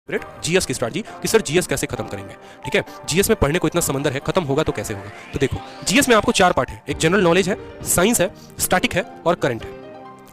GS की strategy कि sir GS कैसे खत्म करेंगे। ठीक है, जीएस में पढ़ने को इतना समंदर है, खत्म होगा तो कैसे होगा। तो देखो, जीएस में आपको 4 पार्ट है, एक जनरल नॉलेज है, साइंस है, स्टैटिक है और करंट है।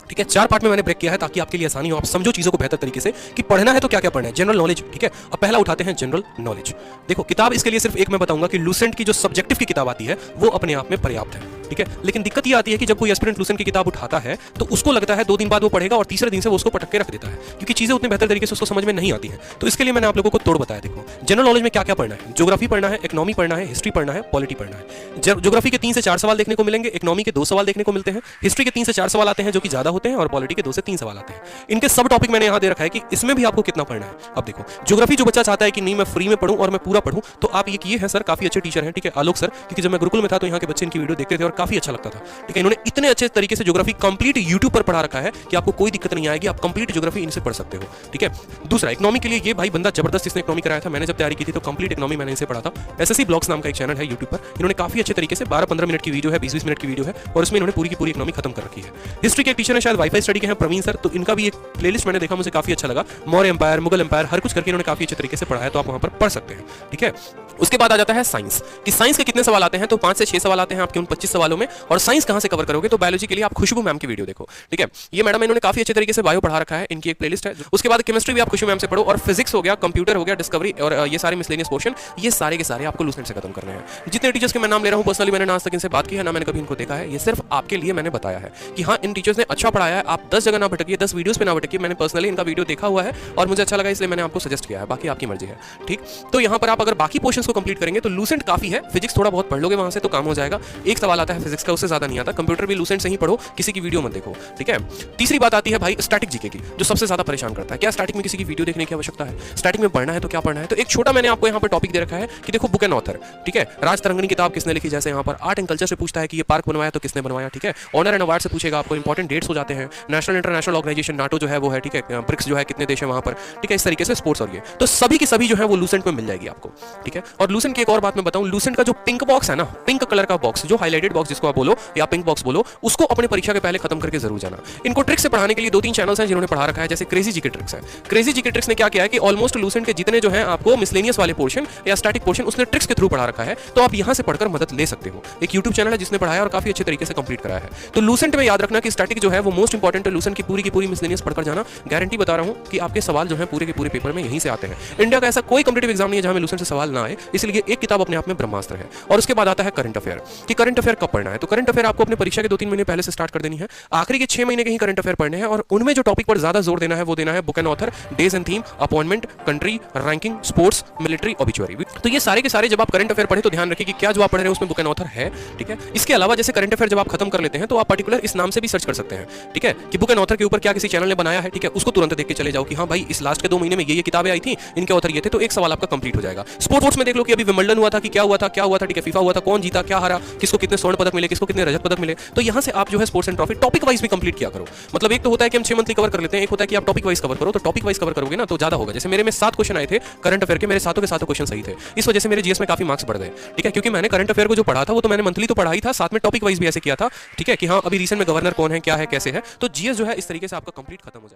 ठीक है, 4 पार्ट में मैंने ब्रेक किया है ताकि आपके लिए आसानी हो, आप समझो चीजों को बेहतर तरीके से कि पढ़ना है तो क्या क्या पढ़ना है। जनरल नॉलेज, ठीक है, अब पहला उठाते हैं जनरल नॉलेज। देखो, किताब इसके लिए सिर्फ एक मैं बताऊंगा कि लूसेंट की जो सब्जेक्टिव की किताब आती है वो अपने आप में पर्याप्त है। ठीक है, लेकिन दिक्कत ये आती है कि जब कोई एस्पिरेंट लूसेंट की किताब उठाता है तो उसको लगता है 2 दिन बाद वो पढ़ेगा और तीसरे दिन से वो उसको पटक के रख देता है, क्योंकि चीजें उतने बेहतर तरीके से उसको समझ में नहीं आती हैं। तो इसके लिए मैंने आप लोगों को तोड़ बताया। देखो, जनरल नॉलेज में क्या क्या पढ़ना है, ज्योग्राफी पढ़ना है, इकोनॉमी पढ़ना है, हिस्ट्री पढ़ना है, पॉलिटी पढ़ना है। ज्योग्राफी के 3 से 4 सवाल देखने को मिलेंगे, इकोनॉमी के 2 सवाल देखने को मिलते हैं, हिस्ट्री के 3 से 4 सवाल आते हैं जो कि ज्यादा होते हैं और पॉलिटी के 2 से 3 सवाल आते हैं। इनके सब टॉपिक मैंने यहां दे रखा है कि इसमें भी आपको कितना पढ़ना है। अब देखो, ज्योग्राफी जो बच्चा चाहता है कि नहीं मैं फ्री में पढ़ूं और मैं पूरा पढ़ूं, तो आप ये किए हैं सर, काफी अच्छे टीचर हैं, ठीक है, आलोक सर, क्योंकि जब मैं गुरुकुल में था तो यहाँ के बच्चे इनकी वीडियो देखते थे और काफी अच्छा लगता था। ठीक है, इन्होंने इतने अच्छे तरीके से ज्योग्राफी कंप्लीट यूट्यूब पर पढ़ा रखा है कि आपको कोई दिक्कत नहीं आएगी, आप कंप्लीट ज्योग्राफी इनसे पढ़ सकते हो। ठीक है, दूसरा इकोनॉमी के लिए ये भाई बंदा जबरदस्त, इसने इकोनॉमी कराया था, मैंने जब तैयारी की थी तो कंप्लीट इकोनॉमी मैंने इनसे पढ़ा था। एसएससी ब्लॉग्स नाम का एक चैनल है यूट्यूब पर, इन्होंने काफी अच्छे तरीके से 12-15 मिनट की वीडियो है, 20-20 मिनट की वीडियो है और उसमें इन्होंने पूरी की पूरी इकोनॉमी खत्म कर रखी है। हिस्ट्री के टीचर है शायद वाईफाई स्टडी के हैं प्रवीण सर, तो इनका भी एक प्लेलिस्ट मैंने देखा, मुझे काफी अच्छा लगा। मौर्य एम्पायर, मुगल एम्पायर, हर कुछ करके इन्होंने काफी अच्छे तरीके से पढ़ाया, तो आप वहां पर पढ़ सकते हैं। ठीक है, उसके बाद आ जाता है साइंस, कि साइंस के कितने सवाल आते हैं, तो 5 से 6 सवाल आते हैं आपके उन 25 सवालों में। और साइंस कहां से कवर करोगे, तो बायोलॉजी के लिए आप खुशबू मैम की वीडियो देखो। ठीक है, ये मैडम इन्होंने काफी अच्छे तरीके से बायो पढ़ा रखा है, इनकी एक प्लेलिस्ट है। उसके बाद केमिस्ट्री भी आप खुशबू मैम से पढ़ो, और फिजिक्स हो गया, कंप्यूटर हो गया, डिस्कवरी और ये सारे मिसलेनियस पोर्शन, ये सारे के सारे आपको लूसेंट से खत्म करने हैं। जितने टीचर्स के मैं नाम ले रहा हूं, पर्सनली मैंने आज तक इनसे बात की है ना, मैंने कभी इनको देखा है, ये सिर्फ आपके लिए मैंने बताया है कि हाँ, इन टीचर्स ने अच्छा पढ़ाया है, आप 10 जगह ना भटकिए, 10 वीडियोस पे ना भटकिए। मैंने पर्सनली इनका वीडियो देखा हुआ है और मुझे अच्छा लगा, इसलिए मैंने आपको सजेस्ट किया है, बाकी आपकी मर्जी है। ठीक, तो यहाँ पर आप अगर बाकी पोर्शंस को कंप्लीट करेंगे तो लूसेंट काफी है, फिजिक्स थोड़ा बहुत पढ़ लोगे वहां से तो काम हो जाएगा। एक सवाल आता है फिजिक्स का, उससे ज्यादा नहीं आता। कंप्यूटर भी लूसेंट से ही पढ़ो, किसी की वीडियो मत देखो। ठीक है, तीसरी बात आती है भाई स्टैटिक जीके की, जो सबसे ज्यादा परेशान करता है। क्या स्टैटिक में किसी की वीडियो देखने की आवश्यकता है? स्टैटिक में पढ़ना है तो क्या पढ़ना है? तो एक छोटा मैंने आपको यहाँ पर टॉपिक दे रखा है कि देखो, बुक एंड ऑथर। ठीक है, राज तरंगनी किताब किसने लिखी, जैसे यहाँ पर आर्ट एंड कल्चर से पूछता है कि ये पार्क बनवाया तो किसने बनवाया। ठीक है, ऑनर एंड अवार्ड से पूछेगा, आपको इंपॉर्टेंट डेट्स हो जाते हैं, नेशनल इंटरनेशनल ऑर्गेनाइजेशन नाटो जो है वो है, ठीक है, ब्रिक्स जो है कितने देश है वहां पर। ठीक है, इस तरीके से स्पोर्ट्स और ये तो सभी की सभी जो है वो लूसेंट में मिल जाएगी आपको। ठीक है, और लूसेंट की एक और बात मैं बताऊं, लूसेंट का जो पिंक बॉक्स है ना, पिंक कलर का बॉक्स, जो हाईलाइटेड बॉक्स जिसको आप बोलो या पिंक बॉक्स बोलो, उसको अपने परीक्षा के पहले खत्म करके जरूर जाना। इनको ट्रिक्स से पढ़ाने के लिए 2-3 चैनल्स हैं जिन्होंने पढ़ा रखा है, जैसे क्रेजी जीके ट्रिक्स है। क्रेजी जीके ट्रिक्स ने क्या किया है कि ऑलमोस्ट लूसेंट के जितने जो है आपको मिसलेनियस वाले पोर्शन या स्टैटिक पोर्शन उसने ट्रिक्स के थ्रू पढ़ा रखा है, तो आप यहां से पढ़कर मदद ले सकते हो। एक यूट्यूब चैनल है जिसने पढ़ाया और काफी अच्छे तरीके से कंप्लीट कराया है। तो लूसेंट में याद रखना कि स्टैटिक जो है वो मोस्ट इंपॉर्टेंट है, लूसेंट की पूरी मिसलेनियस पढ़कर जाना। गारंटी बता रहा हूं कि आपके सवाल जो है पूरे के पूरे पेपर में यहीं से आते हैं। इंडिया का ऐसा कोई कॉम्पिटिटिव एग्जाम नहीं है जहां में लूसेंट से सवाल ना आए, इसलिए एक किताब अपने आप में ब्रह्मास्त्र है। और उसके बाद आता है करंट अफेयर, कि करंट अफेयर कब पढ़ना है। तो करंट अफेयर आपको अपने परीक्षा के 2-3 महीने पहले से स्टार्ट कर देनी है। आखिरी के 6 महीने के ही करंट अफेयर पढ़ने हैं और उनमें जो टॉपिक पर ज्यादा जोर देना है वो देना है book and author, days and theme, appointment, country, ranking, sports, military, obituary. तो ये सारे के सारे जब आप करंट अफेयर पढ़े तो ध्यान रखिए कि क्या जो आप पढ़ रहे हैं उसमें बुक एंड ऑथर है। ठीक है, इसके अलावा जैसे करंट अफेयर जब आप खत्म कर लेते हैं तो आप पर्टिकुलर इस नाम से भी सर्च कर सकते हैं। ठीक है, कि बुक एंड ऑथर के ऊपर क्या किसी चैनल ने बनाया है। ठीक है, उसको तुरंत देख के चले जाओ कि हाँ भाई, इस लास्ट के 2 महीने में ये किताबें आई थी, इनके ऑथर ये थे, तो एक सवाल आपका कंप्लीट हो जाएगा। स्पोर्ट्स में देख लो कि अभी विंबलडन हुआ था, कि क्या हुआ था, ठीक है, फीफा हुआ था, कौन जीता, क्या हारा, किसको कितने स्वर्ण पदक मिले, किसको कितने रजत पदक मिले। तो यहां से आप जो है sports and trophy topic wise भी कंप्लीट किया करो। मतलब एक तो होता है कि हम 6 मंथली कवर कर लेते हैं, एक होता है कि आप टॉपिक वाइज कवर करो। तो टॉपिक वाइज कवर करोगे ना तो ज्यादा होगा। जैसे मेरे में 7 क्वेश्चन आए थे करंट अफेयर के, मेरे सातों के सातों क्वेश्चन सही थे, इस वजह से मेरे जीएस में काफी मार्क्स बढ़ गए। ठीक है, क्योंकि मैंने करंट अफेयर को जो पढ़ा था वो तो मैंने मंथली तो पढ़ा ही था, साथ में टॉपिक वाइज भी ऐसे किया था। ठीक है, कि हाँ अभी रिसेंट में गवर्नर कौन है, क्या है, कैसे है। तो जीएस जो है इस तरीके से आपका कंप्लीट खत्म हो जाए।